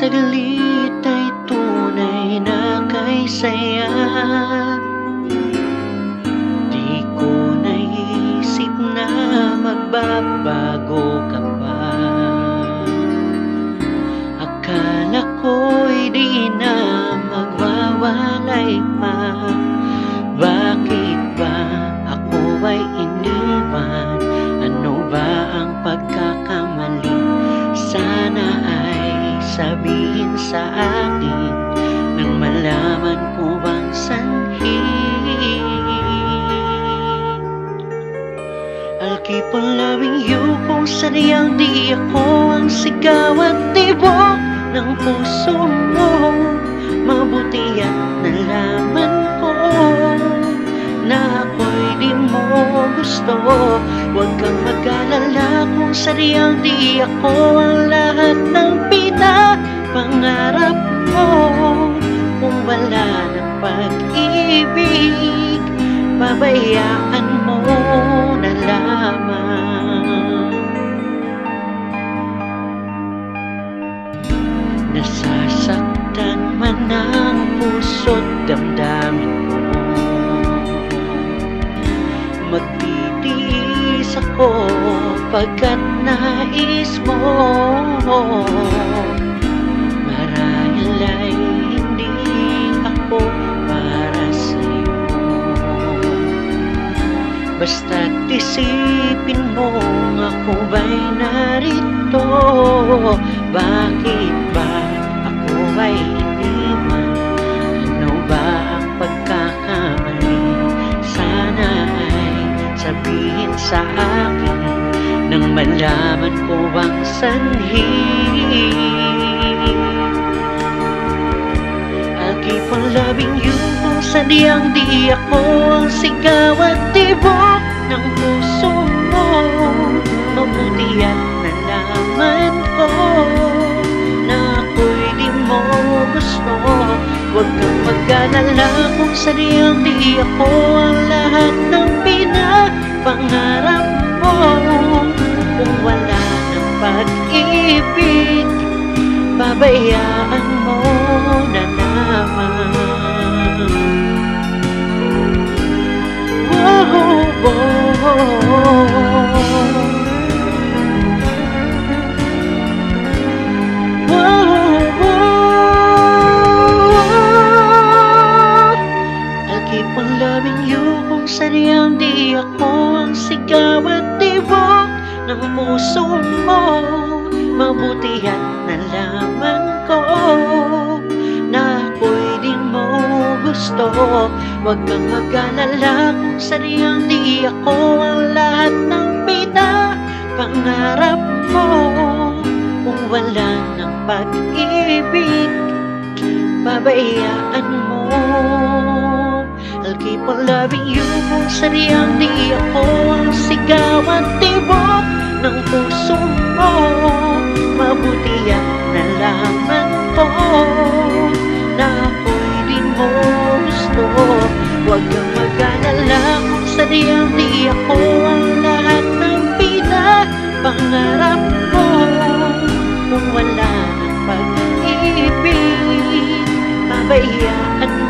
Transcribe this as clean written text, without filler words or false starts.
saglit ay tunay na kay saya. Di ko naisip na magbabago ka pa. Akala ko'y di na magwawalay pa. Bakit ba ako ay iniwan? Ano ba ang pagkakamali? Sana ay sabihin sa akin nang malaman ko bang sanhi. I'll keep on loving you kung sadyang di ako ang sigaw at tibok ng puso mo. Mabuti at nalaman ko na ako'y di mo gusto. Huwag kang mag-alala kung sadyang di ako ang lahat ng pinapangarap mo. Kung wala ng pag-ibig, pabayaan mo na lamang. Nasasaktan man ang puso't damdamin ko, magtitiis ako pagkat nais mo. Marahil ay hindi ako para sa'yo. Basta't isipin mo ako ba'y narito. Bakit ba ako ay iniwan? Ano ba ang pagkakamali? Sana ay sabihin sa akin nang malaman ko ang sanhi. I'll keep on loving you kung sadyang di ako ang sigaw at tibok ng puso mo. Mabuti at nalaman ko na ako'y di mo gusto. Huwag kang mag-alala kung sadyang di ako ang lahat ng pinapangarap mo. Kung wala ng pag-ibig, pabayaan mo na lamang. Oh, oh, oh. Loving you kung sadyang di ako ang sigaw at tibok ng puso mo. Mabuti at nalaman ko na ako'y di mo gusto. Huwag kang mag-alala kung sadyang di ako ang lahat ng pinapangarap mo. Kung wala ng pag-ibig, pabayaan mo. I'll keep on loving you kung sadyang di ako ang sigaw at tibok ng puso mo. Mabuti at nalaman ko na ako'y di mo gusto. Huwag kang mag-alala kung sadyang di ako ang lahat ng pinapangarap mo. Kung wala ng pag-ibig, pabayaan mo